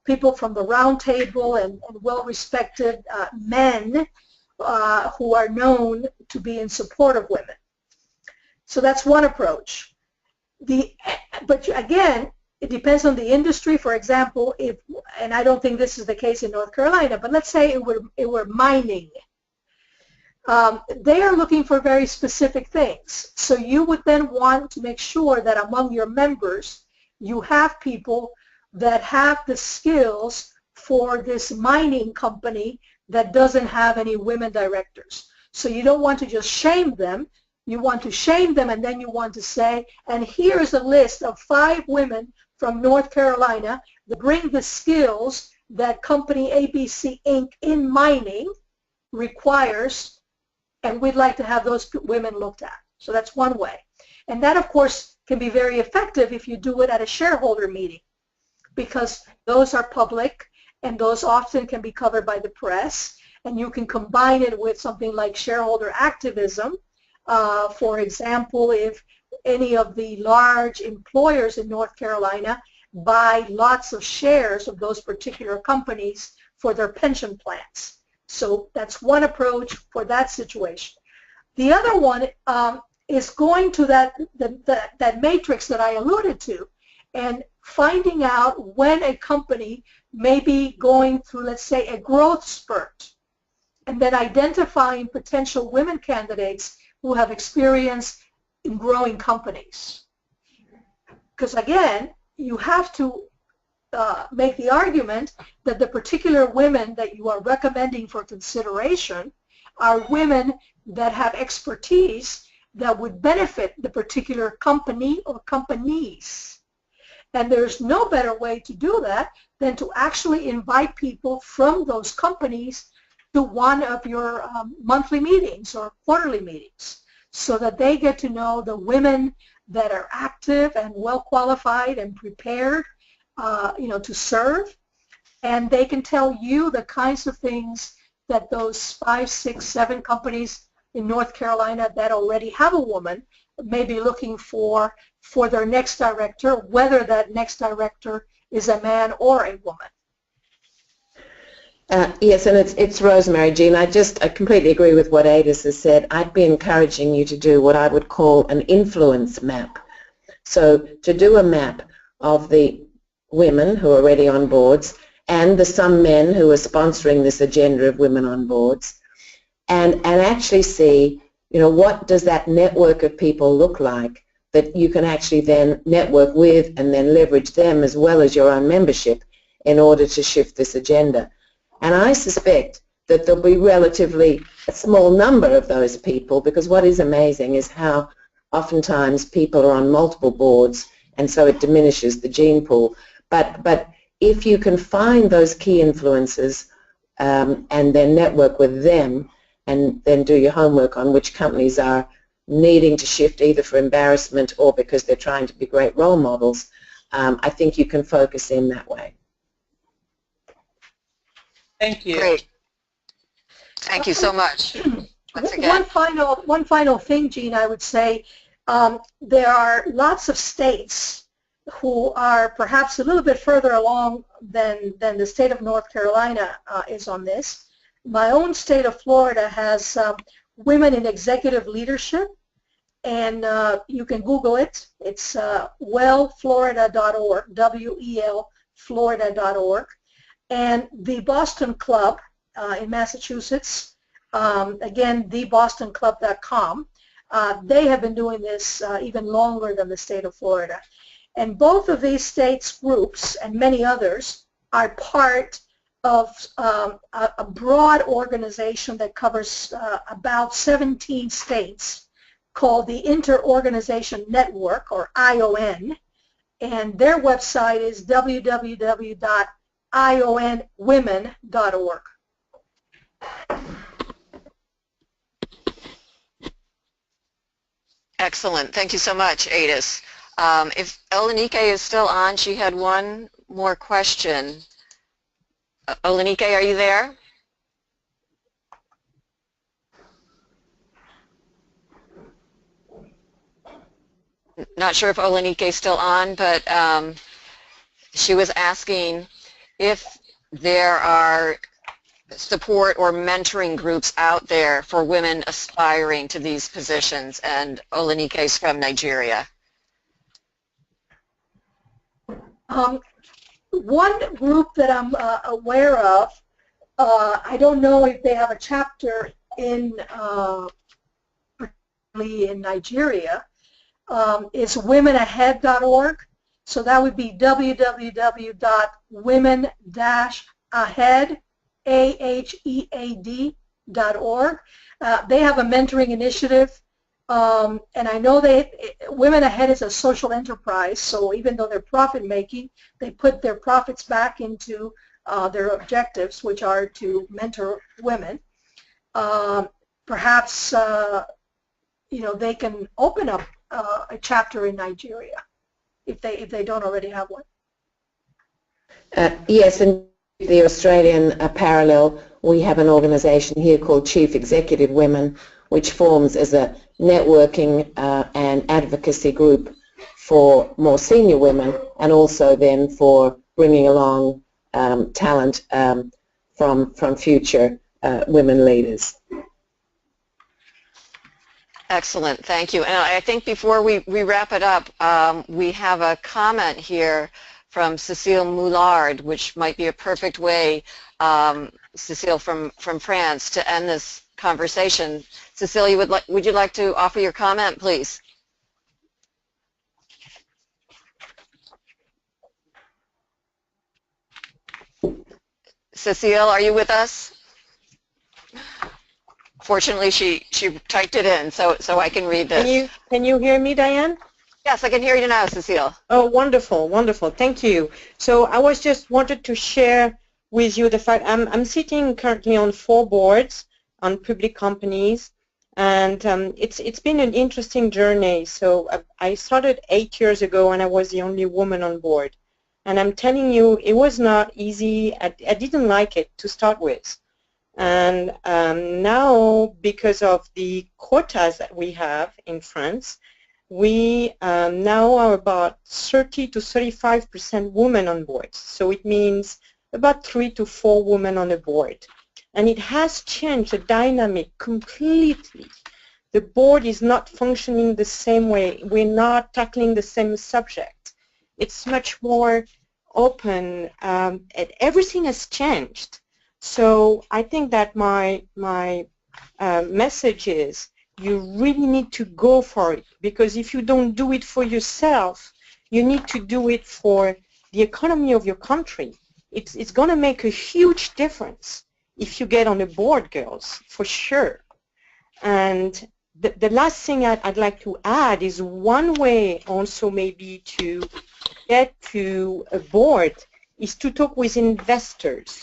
people from the round table and well-respected men who are known to be in support of women. So that's one approach. But again, it depends on the industry. For example, and I don't think this is the case in North Carolina, but let's say it were mining. They are looking for very specific things. So you would then want to make sure that among your members you have people that have the skills for this mining company that doesn't have any women directors. So you don't want to just shame them. You want to shame them, and then you want to say, and here's a list of 5 women from North Carolina that bring the skills that company ABC Inc. in mining requires, and we'd like to have those women looked at. So that's one way. And that, of course, can be very effective if you do it at a shareholder meeting, because those are public and those often can be covered by the press, and you can combine it with something like shareholder activism. For example, if any of the large employers in North Carolina buy lots of shares of those particular companies for their pension plans. So that's one approach for that situation. The other one is going to that matrix that I alluded to and finding out when a company may be going through, let's say, a growth spurt, and then identifying potential women candidates who have experience in growing companies. Because again, you have to make the argument that the particular women that you are recommending for consideration are women that have expertise that would benefit the particular company or companies. And there's no better way to do that than to actually invite people from those companies to one of your monthly meetings or quarterly meetings so that they get to know the women that are active and well qualified and prepared to serve, and they can tell you the kinds of things that those 5, 6, 7 companies in North Carolina that already have a woman may be looking for their next director, whether that next director is a man or a woman. Yes, and it's Rosemary, Jean. I completely agree with what Adis has said. I'd be encouraging you to do what I would call an influence map. So to do a map of the women who are already on boards and the some men who are sponsoring this agenda of women on boards, and actually see, what does that network of people look like that you can actually then network with and then leverage them as well as your own membership in order to shift this agenda. And I suspect that there'll be relatively a small number of those people, because what is amazing is how oftentimes people are on multiple boards, and so it diminishes the gene pool. But if you can find those key influences and then network with them and then do your homework on which companies are needing to shift either for embarrassment or because they're trying to be great role models, I think you can focus in that way. Thank you. Great. Thank you so much. Once again. One final thing, Jean, I would say, there are lots of states who are perhaps a little bit further along than the state of North Carolina is on this. My own state of Florida has women in executive leadership, and you can Google it. It's wellflorida.org, W-E-L, Florida.org. And the Boston Club in Massachusetts, again, thebostonclub.com, they have been doing this even longer than the state of Florida. And both of these states' groups and many others are part of a broad organization that covers about 17 states called the Inter-Organization Network, or ION, and their website is www.ionwomen.org. Excellent. Thank you so much, Adis. If Olenike is still on, she had one more question. Olenike, are you there? Not sure if Olenike is still on, but she was asking if there are support or mentoring groups out there for women aspiring to these positions, and Olenike is from Nigeria. One group that I'm aware of, I don't know if they have a chapter particularly in Nigeria, is womenahead.org. So that would be www.women-ahead.org. They have a mentoring initiative, and I know Women Ahead is a social enterprise, so even though they're profit-making, they put their profits back into their objectives, which are to mentor women. Perhaps they can open up a chapter in Nigeria if they don't already have one. Yes, and the Australian parallel, we have an organization here called Chief Executive Women, which forms as a networking and advocacy group for more senior women, and also then for bringing along talent from future women leaders. Excellent, thank you. And I think before we wrap it up, we have a comment here from Cécile Moulard, which might be a perfect way, Cécile from France, to end this conversation. Cécile, would you like to offer your comment, please? Cécile, are you with us? Fortunately, she typed it in, so I can read this. Can you hear me, Diane? Yes, I can hear you now, Cécile. Oh, wonderful, wonderful. Thank you. So I was just wanted to share with you the fact I'm sitting currently on 4 boards on public companies, and it's been an interesting journey. So I started 8 years ago, and I was the only woman on board. And I'm telling you, it was not easy. I didn't like it to start with. And now, because of the quotas that we have in France, we now are about 30 to 35% women on boards. So it means about 3 to 4 women on a board. And it has changed the dynamic completely. The board is not functioning the same way. We're not tackling the same subject. It's much more open. Everything has changed. So I think that my message is you really need to go for it, because if you don't do it for yourself, you need to do it for the economy of your country. It's going to make a huge difference if you get on a board, girls, for sure. And the last thing I'd like to add is one way also maybe to get to a board is to talk with investors.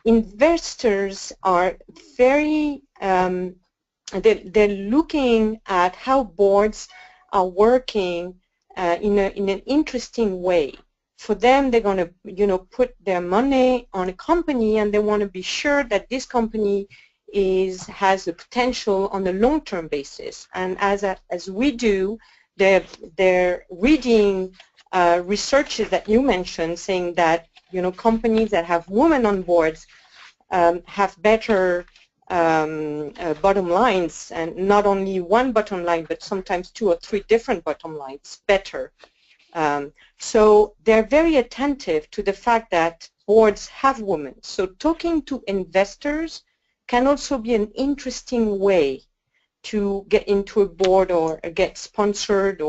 Investors are very, they're looking at how boards are working in an interesting way. For them, they're going to, put their money on a company, and they want to be sure that this company has the potential on a long-term basis. And as we do, they're reading researches that you mentioned saying that companies that have women on boards have better bottom lines, and not only one bottom line, but sometimes 2 or 3 different bottom lines better. So they're very attentive to the fact that boards have women. So talking to investors can also be an interesting way to get into a board or get sponsored.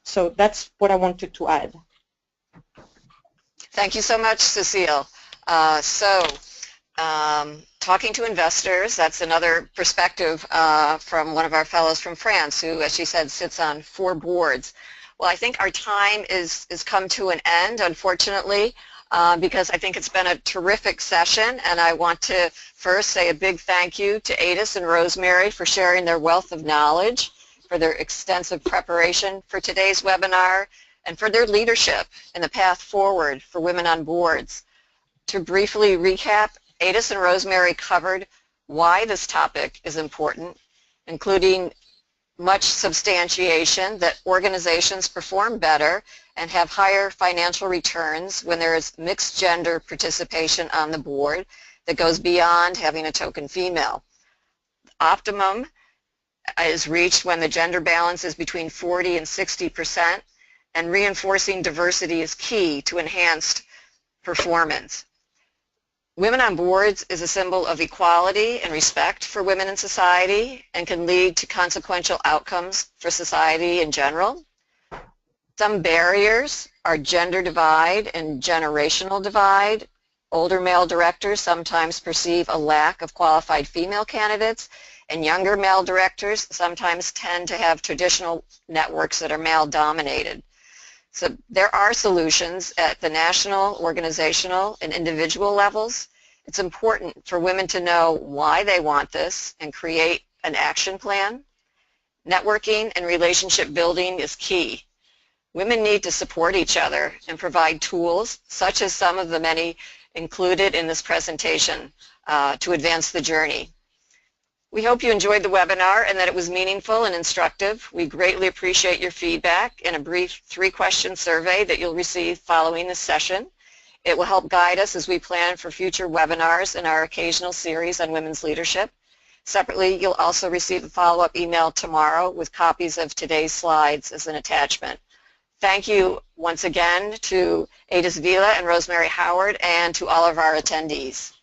So that's what I wanted to add. Thank you so much, Cécile. Talking to investors, that's another perspective from one of our fellows from France who, as she said, sits on 4 boards. Well, I think our time is come to an end, unfortunately, because I think it's been a terrific session, and I want to first say a big thank you to Adis and Rosemary for sharing their wealth of knowledge, for their extensive preparation for today's webinar, and for their leadership in the path forward for women on boards. To briefly recap, Adis and Rosemary covered why this topic is important, including much substantiation that organizations perform better and have higher financial returns when there is mixed gender participation on the board that goes beyond having a token female. Optimum is reached when the gender balance is between 40 and 60%, and reinforcing diversity is key to enhanced performance. Women on boards is a symbol of equality and respect for women in society and can lead to consequential outcomes for society in general. Some barriers are gender divide and generational divide. Older male directors sometimes perceive a lack of qualified female candidates, and younger male directors sometimes tend to have traditional networks that are male-dominated. So there are solutions at the national, organizational, and individual levels. It's important for women to know why they want this and create an action plan. Networking and relationship building is key. Women need to support each other and provide tools, such as some of the many included in this presentation, to advance the journey. We hope you enjoyed the webinar and that it was meaningful and instructive. We greatly appreciate your feedback in a brief 3-question survey that you'll receive following this session. It will help guide us as we plan for future webinars in our occasional series on women's leadership. Separately, you'll also receive a follow-up email tomorrow with copies of today's slides as an attachment. Thank you once again to Adis Vila and Rosemary Howard and to all of our attendees.